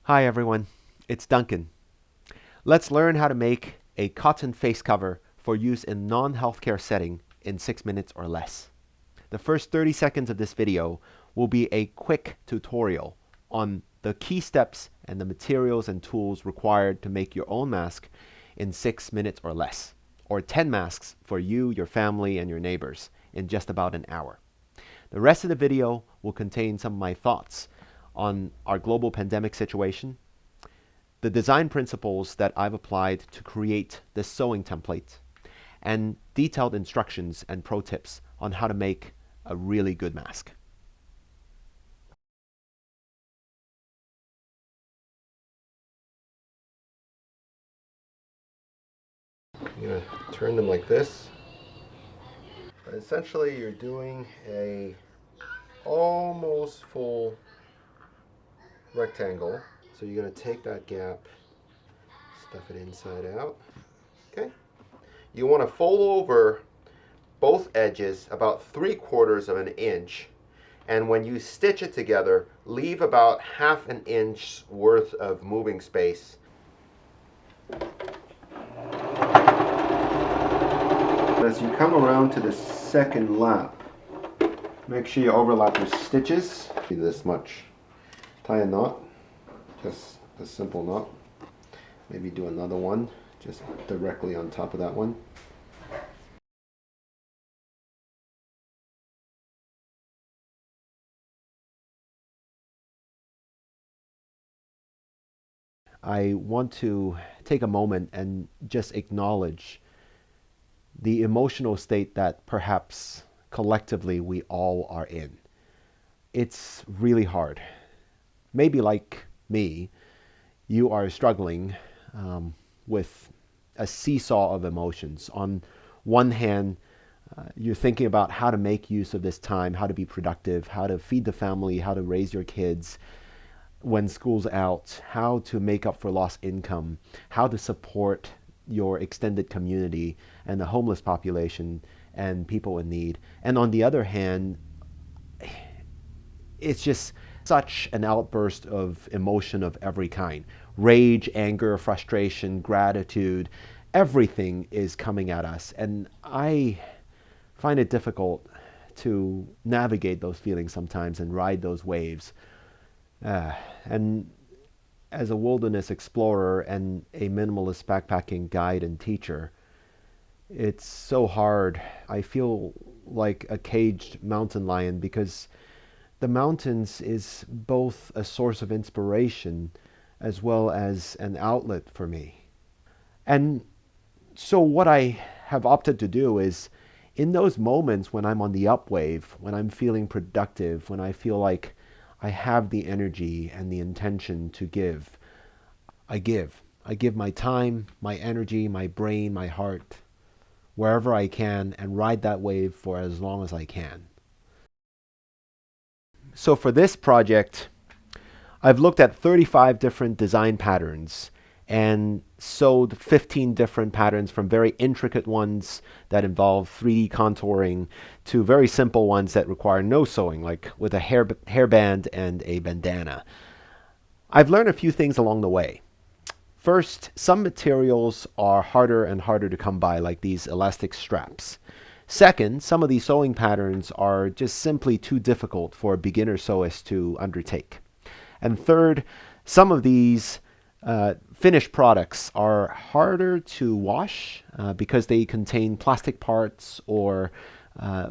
Hi everyone, it's Duncan. Let's learn how to make a cotton face cover for use in non-healthcare setting in 6 minutes or less. The first 30 seconds of this video will be a quick tutorial on the key steps and the materials and tools required to make your own mask in 6 minutes or less, or 10 masks for you, your family, and your neighbors in just about an hour. The rest of the video will contain some of my thoughts on our global pandemic situation, the design principles that I've applied to create this sewing template, and detailed instructions and pro tips on how to make a really good mask. You're going to turn them like this. But essentially you're doing a almost full rectangle. So you're going to take that gap, stuff it inside out. Okay. You want to fold over both edges about 3/4 of an inch, and when you stitch it together, leave about 1/2 an inch worth of moving space. As you come around to the second lap, make sure you overlap your stitches. This much. Tie a knot, just a simple knot. Maybe do another one just directly on top of that one. I want to take a moment and just acknowledge the emotional state that perhaps collectively we all are in. It's really hard. Maybe like me, you are struggling with a seesaw of emotions. On one hand, you're thinking about how to make use of this time, how to be productive, how to feed the family, how to raise your kids when school's out, how to make up for lost income, how to support your extended community and the homeless population and people in need. And on the other hand, it's just such an outburst of emotion of every kind. Rage, anger, frustration, gratitude, everything is coming at us. And I find it difficult to navigate those feelings sometimes and ride those waves. And as a wilderness explorer and a minimalist backpacking guide and teacher, it's so hard. I feel like a caged mountain lion because the mountains is both a source of inspiration as well as an outlet for me. And so what I have opted to do is in those moments when I'm on the upwave, when I'm feeling productive, when I feel like I have the energy and the intention to give, I give. I give my time, my energy, my brain, my heart, wherever I can, and ride that wave for as long as I can. So for this project, I've looked at 35 different design patterns and sewed 15 different patterns, from very intricate ones that involve 3D contouring to very simple ones that require no sewing, like with a hairband and a bandana. I've learned a few things along the way. First, some materials are harder and harder to come by, like these elastic straps. Second, some of these sewing patterns are just simply too difficult for beginner sewists to undertake. And third, some of these finished products are harder to wash because they contain plastic parts or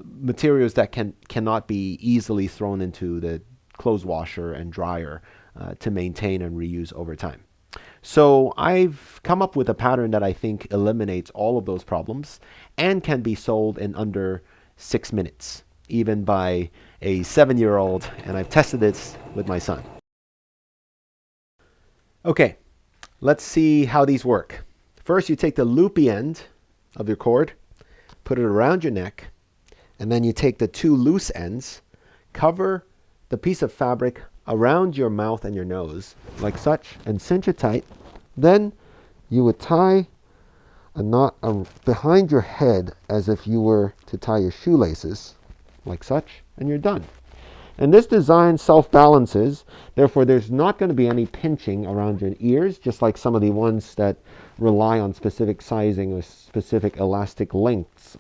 materials that cannot be easily thrown into the clothes washer and dryer to maintain and reuse over time. So I've come up with a pattern that I think eliminates all of those problems and can be sold in under 6 minutes, even by a 7-year-old, and I've tested this with my son. Okay, let's see how these work. First, you take the loopy end of your cord, put it around your neck, and then you take the 2 loose ends, cover the piece of fabric around your mouth and your nose, like such, and cinch it tight. Then you would tie a knot behind your head as if you were to tie your shoelaces, like such, and you're done. And this design self-balances, therefore there's not going to be any pinching around your ears, just like some of the ones that rely on specific sizing or specific elastic lengths.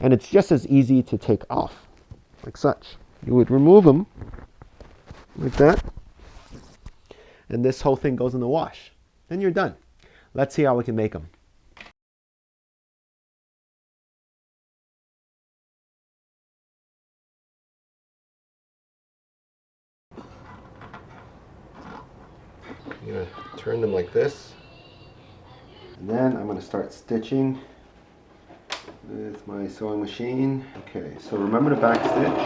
And it's just as easy to take off, like such. You would remove them, like that, and this whole thing goes in the wash. Then you're done. Let's see how we can make them. I'm going to turn them like this. And then I'm going to start stitching with my sewing machine. Okay, so remember to back stitch.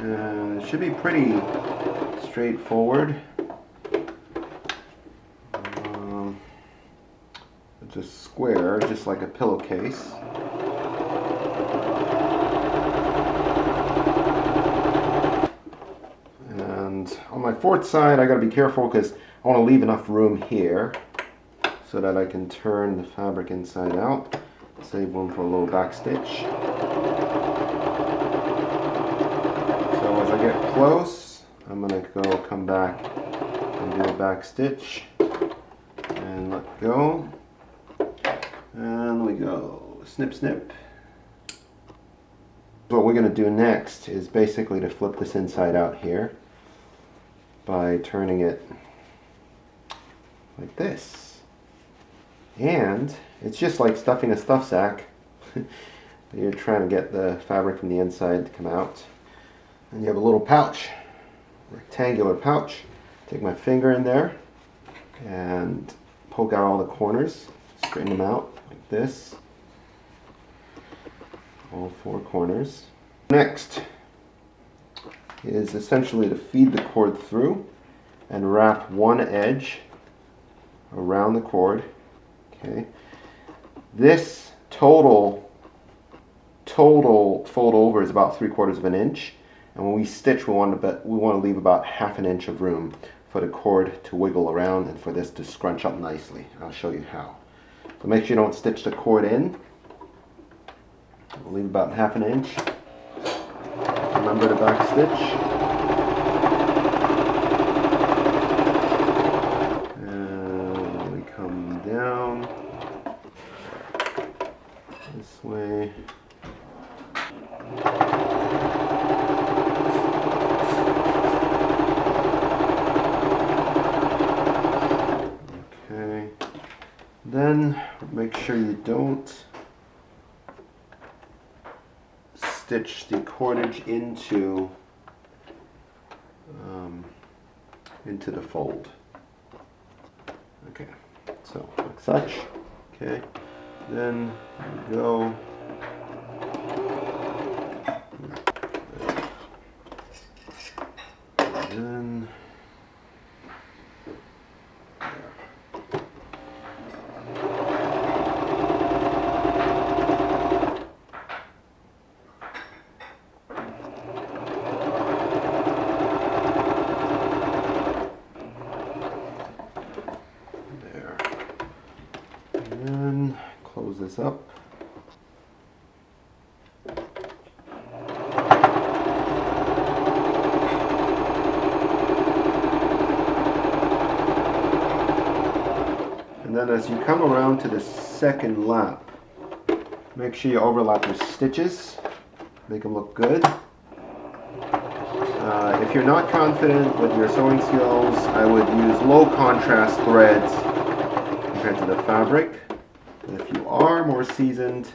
And it should be pretty straightforward. It's a square, just like a pillowcase. On my fourth side, I got to be careful because I want to leave enough room here so that I can turn the fabric inside out, save room for a little back stitch. So as I get close, I'm going to come back and do a back stitch and let go, and we go snip snip. What we're going to do next is basically to flip this inside out here by turning it like this. And it's just like stuffing a stuff sack. You're trying to get the fabric from the inside to come out. And you have a little pouch, rectangular pouch. Take my finger in there and poke out all the corners, straighten them out like this. All four corners. Next is essentially to feed the cord through and wrap one edge around the cord. Okay. This total fold over is about 3/4 of an inch, and when we stitch we want to leave about 1/2 inch of room for the cord to wiggle around and for this to scrunch up nicely. I'll show you how. So make sure you don't stitch the cord in. We'll leave about 1/2 inch. Remember to back stitch. And we come down this way. Okay. Then make sure you don't stitch the cordage into the fold. Okay, so like such. Okay, then we go. And then close this up. And then as you come around to the second lap, make sure you overlap your stitches, make them look good. If you're not confident with your sewing skills, I would use low contrast threads compared to the fabric. And if you are more seasoned,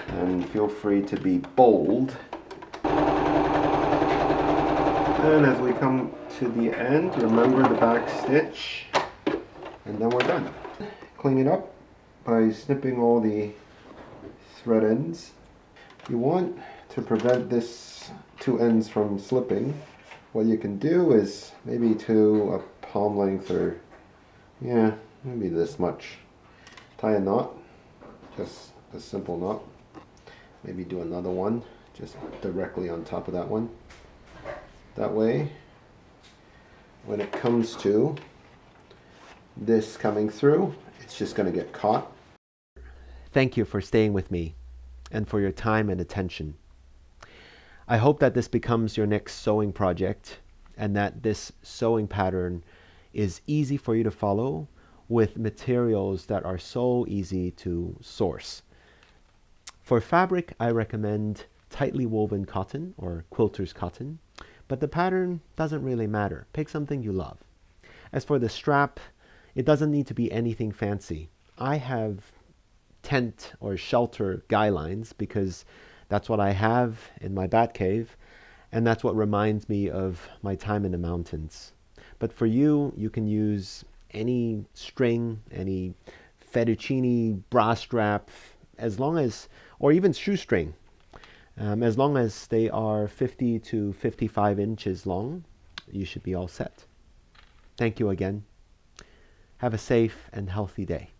then feel free to be bold. And as we come to the end, remember the back stitch, and then we're done. Clean it up by snipping all the thread ends. You want to prevent this two ends from slipping. What you can do is maybe to a palm length, or yeah, maybe this much. Tie a knot, just a simple knot. Maybe do another one just directly on top of that one. That way, when it comes to this coming through, it's just going to get caught. Thank you for staying with me. and for your time and attention. I hope that this becomes your next sewing project and that this sewing pattern is easy for you to follow with materials that are so easy to source. For fabric, I recommend tightly woven cotton or quilter's cotton, but the pattern doesn't really matter. Pick something you love. As for the strap, it doesn't need to be anything fancy. I have tent or shelter guy lines because that's what I have in my bat cave, and that's what reminds me of my time in the mountains. But for you, you can use any string, any fettuccine bra strap, as long as, or even shoestring, as long as they are 50 to 55 inches long, you should be all set. Thank you again. Have a safe and healthy day.